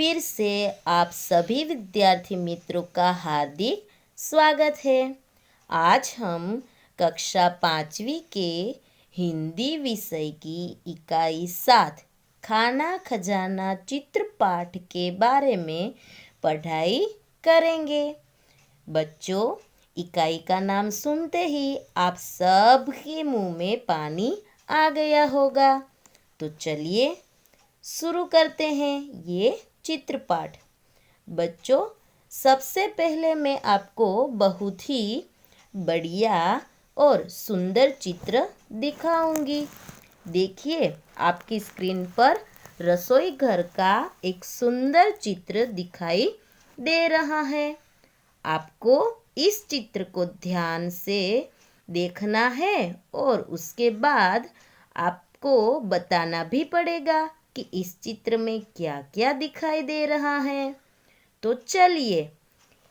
फिर से आप सभी विद्यार्थी मित्रों का हार्दिक स्वागत है। आज हम कक्षा 5वीं के हिंदी विषय की इकाई 7 खाना खजाना चित्र पाठ के बारे में पढ़ाई करेंगे। बच्चों, इकाई का नाम सुनते ही आप सब के मुंह में पानी आ गया होगा। तो चलिए शुरू करते हैं ये चित्रपाठ। बच्चों, सबसे पहले मैं आपको बहुत ही बढ़िया और सुंदर चित्र दिखाऊंगी। देखिए, आपकी स्क्रीन पर रसोई घर का एक सुंदर चित्र दिखाई दे रहा है। आपको इस चित्र को ध्यान से देखना है और उसके बाद आपको बताना भी पड़ेगा कि इस चित्र में क्या क्या दिखाई दे रहा है। तो चलिए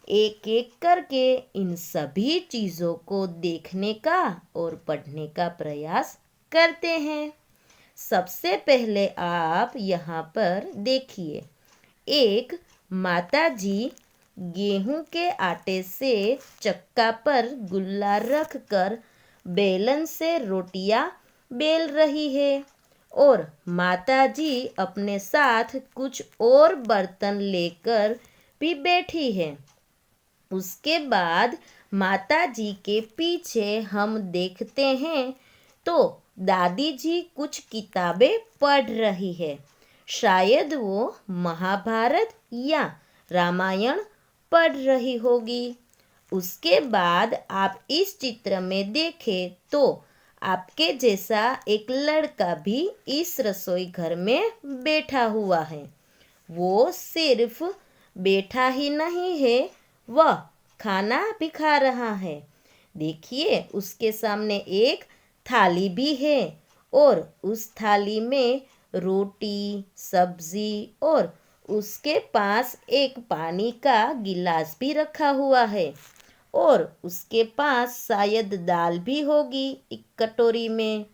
एक एक करके इन सभी चीज़ों को देखने का और पढ़ने का प्रयास करते हैं। सबसे पहले आप यहाँ पर देखिए, एक माताजी गेहूं के आटे से चक्का पर गुल्ला रख कर बेलन से रोटियां बेल रही है और माताजी अपने साथ कुछ और बर्तन लेकर भी बैठी है। उसके बाद माताजी के पीछे हम देखते हैं तो दादी जी कुछ किताबें पढ़ रही है। शायद वो महाभारत या रामायण पढ़ रही होगी। उसके बाद आप इस चित्र में देखें तो आपके जैसा एक लड़का भी इस रसोई घर में बैठा हुआ है। वो सिर्फ बैठा ही नहीं है, वह खाना भी खा रहा है। देखिए, उसके सामने एक थाली भी है और उस थाली में रोटी, सब्जी और उसके पास एक पानी का गिलास भी रखा हुआ है और उसके पास शायद दाल भी होगी एक कटोरी में।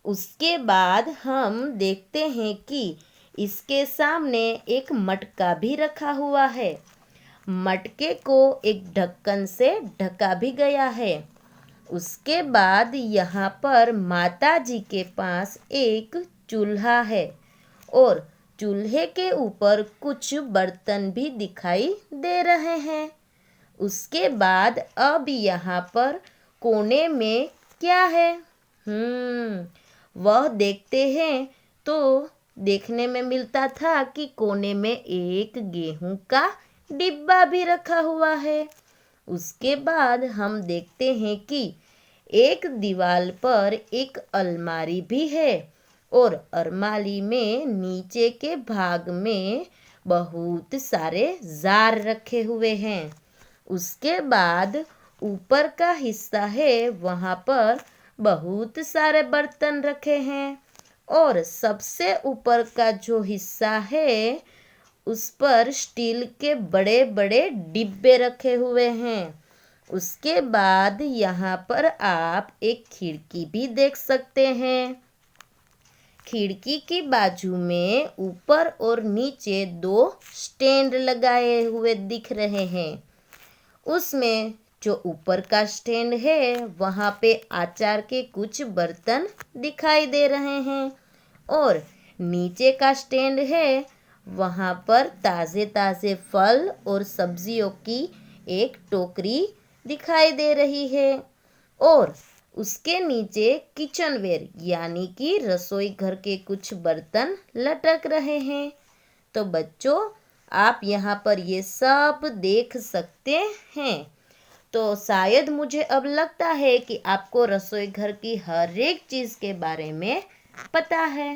उसके बाद हम देखते हैं कि इसके सामने एक मटका भी रखा हुआ है। मटके को एक ढक्कन से ढका भी गया है। उसके बाद यहाँ पर माता जी के पास एक चूल्हा है और चूल्हे के ऊपर कुछ बर्तन भी दिखाई दे रहे हैं। उसके बाद अब यहाँ पर कोने में क्या है? वह देखते हैं तो देखने में मिलता था कि कोने में एक गेहूं का डिब्बा भी रखा हुआ है। उसके बाद हम देखते हैं कि एक दीवार पर एक अलमारी भी है और अलमारी में नीचे के भाग में बहुत सारे जार रखे हुए हैं। उसके बाद ऊपर का हिस्सा है, वहाँ पर बहुत सारे बर्तन रखे हैं और सबसे ऊपर का जो हिस्सा है उस पर स्टील के बड़े बड़े डिब्बे रखे हुए हैं। उसके बाद यहाँ पर आप एक खिड़की भी देख सकते हैं। खिड़की की बाजू में ऊपर और नीचे 2 स्टैंड लगाए हुए दिख रहे हैं। उसमें जो ऊपर का स्टैंड है वहाँ पे अचार के कुछ बर्तन दिखाई दे रहे हैं और नीचे का स्टैंड है, वहाँ पर ताज़े ताज़े फल और सब्जियों की एक टोकरी दिखाई दे रही है और उसके नीचे किचनवेयर यानी कि रसोई घर के कुछ बर्तन लटक रहे हैं। तो बच्चों, आप यहाँ पर ये सब देख सकते हैं। तो शायद मुझे अब लगता है कि आपको रसोई घर की हर एक चीज़ के बारे में पता है।